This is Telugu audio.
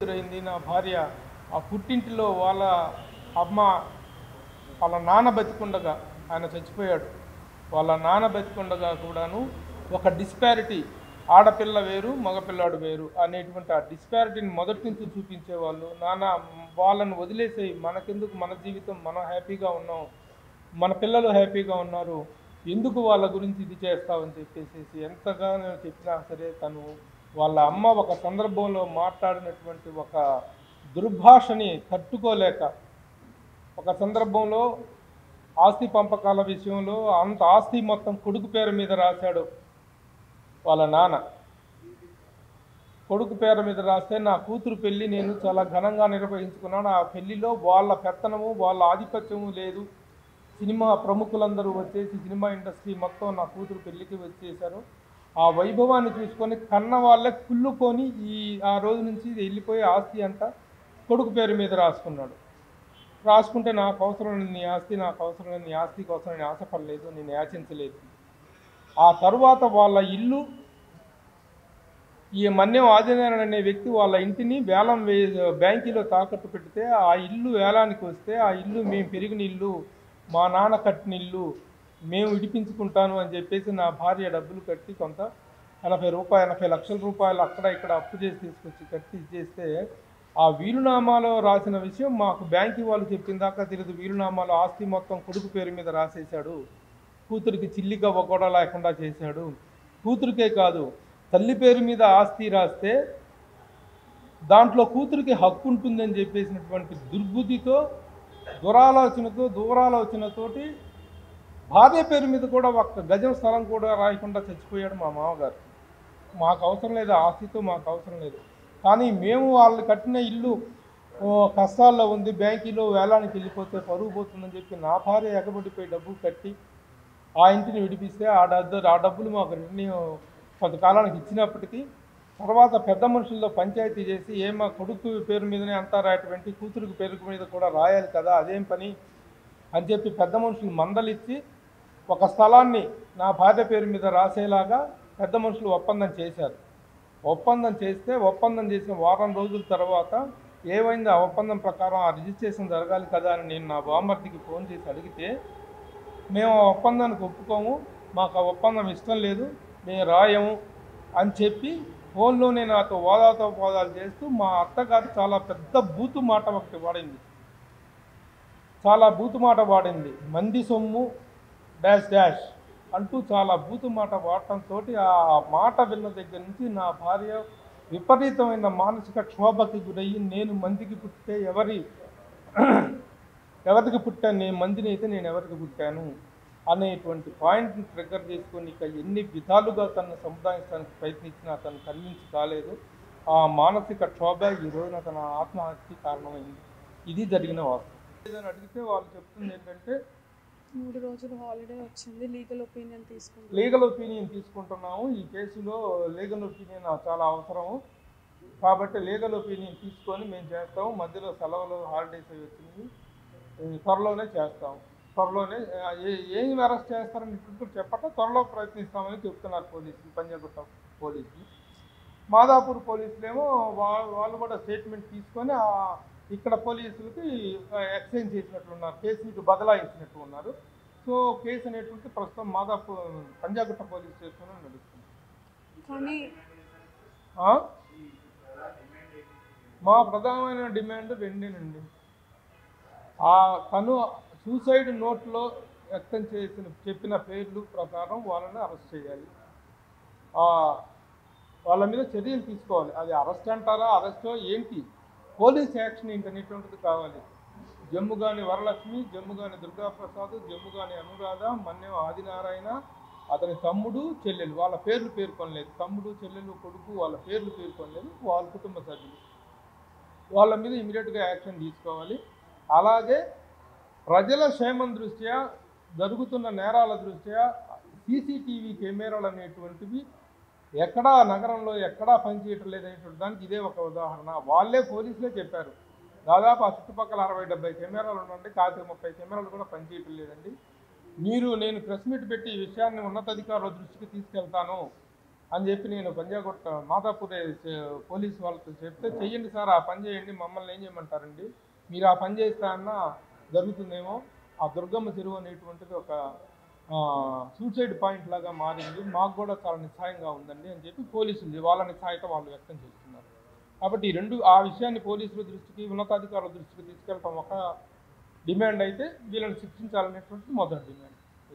ఎదురైంది. నా భార్య ఆ పుట్టింటిలో వాళ్ళ అమ్మ వాళ్ళ నాన్న బతికుండగా ఆయన చచ్చిపోయాడు. వాళ్ళ నాన్న బతికుండగా కూడాను ఒక డిస్పారిటీ, ఆడపిల్ల వేరు మగపిల్లాడు వేరు అనేటువంటి ఆ డిస్పారిటీని మొదటి నుంచి చూపించేవాళ్ళు. నాన్న వాళ్ళని వదిలేసేయి, మనకెందుకు, మన జీవితం మనం హ్యాపీగా ఉన్నాం, మన పిల్లలు హ్యాపీగా ఉన్నారు, ఎందుకు వాళ్ళ గురించి ఇది చేస్తావని చెప్పేసి ఎంతగానో చెప్పినా సరే తను వాళ్ళ అమ్మ ఒక సందర్భంలో మాట్లాడినటువంటి ఒక దుర్భాషని తట్టుకోలేక, ఒక సందర్భంలో ఆస్తి పంపకాల విషయంలో అంత ఆస్తి మొత్తం కొడుకు పేరు మీద రాశాడు వాళ్ళ నాన్న. కొడుకు పేరు మీద రాస్తే నా కూతురు పెళ్ళి నేను చాలా ఘనంగా నిర్వహించుకున్నాను. ఆ పెళ్లిలో వాళ్ళ పెత్తనము, వాళ్ళ ఆధిపత్యము లేదు. సినిమా ప్రముఖులందరూ వచ్చేసి సినిమా ఇండస్ట్రీ మొత్తం నా కూతురు పెళ్ళికి వచ్చేసారు. ఆ వైభవాన్ని చూసుకొని కన్న వాళ్ళే కుళ్ళుకొని ఆ రోజు నుంచి వెళ్ళిపోయి ఆస్తి అంతా కొడుకు పేరు మీద రాసుకున్నాడు. రాసుకుంటే నాకు అవసరం లేని నీ ఆస్తి, నాకు అవసరం లేని నీ ఆస్తి కోసం నేను ఆశపడలేదు, నేను యాచించలేదు. ఆ తరువాత వాళ్ళ ఇల్లు, ఈ మన్యం ఆదినారాయణ అనే వ్యక్తి వాళ్ళ ఇంటిని వేలం బ్యాంకీలో తాకట్టు పెడితే ఆ ఇల్లు వేలానికి వస్తే ఆ ఇల్లు మేము పెరిగిన ఇల్లు, మా నాన్న కట్టిన ఇల్లు, మేము విడిపించుకుంటాను అని చెప్పేసి నా భార్య డబ్బులు కట్టి కొంత 80 లక్షల రూపాయలు అక్కడ ఇక్కడ అప్పు చేసి తీసుకొచ్చి కట్టి ఇచ్చేస్తే ఆ వీలునామాలో రాసిన విషయం మాకు బ్యాంకి వాళ్ళు చెప్పిన దాకా తెలియదు. వీలునామాలో ఆస్తి మొత్తం కొడుకు పేరు మీద రాసేశాడు, కూతురికి చిల్లిగవ్వ కూడా లేకుండా చేశాడు. కూతురికే కాదు, తల్లి పేరు మీద ఆస్తి రాస్తే దాంట్లో కూతురికి హక్కు ఉంటుందని చెప్పేసినటువంటి దుర్బుద్ధితో, దూరాలోచనతోటి భార్య పేరు మీద కూడా ఒక్క గజం స్థలం కూడా రాయకుండా చచ్చిపోయాడు మా మామగారు. మాకు అవసరం లేదు, ఆస్తితో మాకు అవసరం లేదు. కానీ మేము వాళ్ళు కట్టిన ఇల్లు కష్టాల్లో ఉంది, బ్యాంకీలో వేలానికి వెళ్ళిపోతే పరుగు పోతుందని చెప్పి నా భార్య ఎగబడిపోయి డబ్బులు కట్టి ఆ ఇంటిని విడిపిస్తే ఆ డబ్బులు మాకు రిటర్న్ కొంతకాలానికి ఇచ్చినప్పటికీ తర్వాత పెద్ద మనుషుల్లో పంచాయతీ చేసి ఏమా కొడుకు పేరు మీదనే అంతా రాయటువంటి కూతురికి పేరు మీద కూడా రాయాలి కదా, అదేం పని అని చెప్పి పెద్ద మనుషులు మందలిచ్చి ఒక స్థలాన్ని నా భార్య పేరు మీద రాసేలాగా పెద్ద మనుషులు ఒప్పందం చేశారు. ఒప్పందం చేసిన వారం రోజుల తర్వాత ఏమైంది, ఆ ఒప్పందం ప్రకారం ఆ రిజిస్ట్రేషన్ జరగాలి కదా అని నేను నా బామ్మర్దికి ఫోన్ చేసి అడిగితే, మేము ఆ ఒప్పందానికి ఒప్పుకోము, మాకు ఆ ఒప్పందం ఇష్టం లేదు, మేము రాయము అని చెప్పి ఫోన్లోనే నాతో వాదాలు చేస్తూ మా అత్తగారు చాలా పెద్ద బూతు మాట ఒకటి వాడింది. మంది సొమ్ము డాష్ డాష్ అంటూ చాలా బూతు మాట వాడటంతో ఆ మాట విన్న దగ్గర నుంచి నా భార్య విపరీతమైన మానసిక క్షోభకి గురయ్యి, నేను మందికి పుట్టితే ఎవరికి పుట్టాను, నేను మందిని అయితే నేను ఎవరికి పుట్టాను అనేటువంటి పాయింట్ని ట్రిగ్గర్ చేసుకొని ఇక ఎన్ని విధాలుగా తనను సముదాయించడానికి ప్రయత్నించినా తను కన్విన్స్ కాలేదు. ఆ మానసిక క్షోభ ఈ రోజున తన ఆత్మహత్యకి కారణమైంది. ఇది జరిగిన వాస్తవం. ఏదైనా అడిగితే వాళ్ళు చెప్తుంది ఏంటంటే 3 రోజులు హాలిడే వచ్చింది, లీగల్ ఒపీనియన్ తీసుకుంటున్నాము. ఈ కేసులో లీగల్ ఒపీనియన్ చాలా అవసరము కాబట్టి లీగల్ ఒపీనియన్ తీసుకొని మేము చేస్తాము. మధ్యలో సెలవులు హాలిడేస్ వచ్చింది, త్వరలోనే చేస్తాము. త్వరలోనే ఏం అరెస్ట్ చేస్తారని ఇప్పుడు చెప్పక త్వరలో ప్రయత్నిస్తామని చెప్తున్నారు పోలీసులు, పంజాగుట్ట పోలీసులు. మాదాపూర్ పోలీసులేమో వాళ్ళు కూడా స్టేట్మెంట్ తీసుకొని ఇక్కడ పోలీసులకి ఎక్స్చేంజ్ చేసినట్లున్నారు, కేసుని ఇటు బదలాయించినట్టు ఉన్నారు. సో కేసు అనేటువంటి ప్రస్తుతం పంజాగుట్ట పోలీస్ స్టేషన్లో నడుస్తుంది. కానీ మా ప్రధానమైన డిమాండ్ రెండేనండి. తను సూసైడ్ నోట్లో వ్యక్తం చెప్పిన పేర్లు ప్రకారం వాళ్ళని అరెస్ట్ చేయాలి, వాళ్ళ మీద చర్యలు తీసుకోవాలి. అది అరెస్ట్ అంటారా, అరెస్టో ఏంటి, పోలీస్ యాక్షన్ ఏంటనేటువంటిది కావాలి. జమ్ముగాని వరలక్ష్మి, జమ్ముగాని దుర్గాప్రసాద్, జమ్ముగాని అనురాధ, మన్యం ఆదినారాయణ, అతని తమ్ముడు చెల్లెలు, వాళ్ళ పేర్లు పేర్కొనలేదు. తమ్ముడు చెల్లెలు కొడుకు వాళ్ళ పేర్లు పేర్కొనలేదు, వాళ్ళ కుటుంబ సభ్యులు. వాళ్ళ మీద ఇమీడియట్గా యాక్షన్ తీసుకోవాలి. అలాగే ప్రజల క్షేమం దృష్ట్యా, జరుగుతున్న నేరాల దృష్ట్యా సీసీటీవీ కెమెరాలు అనేటువంటివి ఎక్కడా నగరంలో ఎక్కడా పనిచేయటం లేదనేటువంటి దానికి ఇదే ఒక ఉదాహరణ. వాళ్ళే పోలీసులే చెప్పారు, దాదాపు ఆ చుట్టుపక్కల 60-70 కెమెరాలు ఉండండి, 30 కెమెరాలు కూడా పనిచేయటం లేదండి. నేను ప్రెస్ మీట్ పెట్టి ఈ విషయాన్ని ఉన్నతాధికారుల దృష్టికి తీసుకెళ్తాను, అని చెప్పి నేను పంజాగుట్ట మాదాపూర్ పోలీస్ వాళ్ళతో చెప్తే చెయ్యండి సార్, ఆ పని చేయండి, మమ్మల్ని ఏం చేయమంటారండి, మీరు ఆ పని చేస్తా అన్నా జరుగుతుందేమో. ఆ దుర్గమ్మ చెరువు అనేటువంటిది ఒక సూసైడ్ పాయింట్ లాగా మారింది, మాకు కూడా చాలా నిస్సాయంగా ఉందండి అని చెప్పి పోలీసులు వాళ్ళ నిస్సాయత వాళ్ళు వ్యక్తం చేస్తున్నారు. కాబట్టి ఆ విషయాన్ని పోలీసుల దృష్టికి, ఉన్నతాధికారుల దృష్టికి తీసుకెళ్ళటం ఒక డిమాండ్ అయితే, వీళ్ళని శిక్షించాలనేటువంటిది మొదటి డిమాండ్.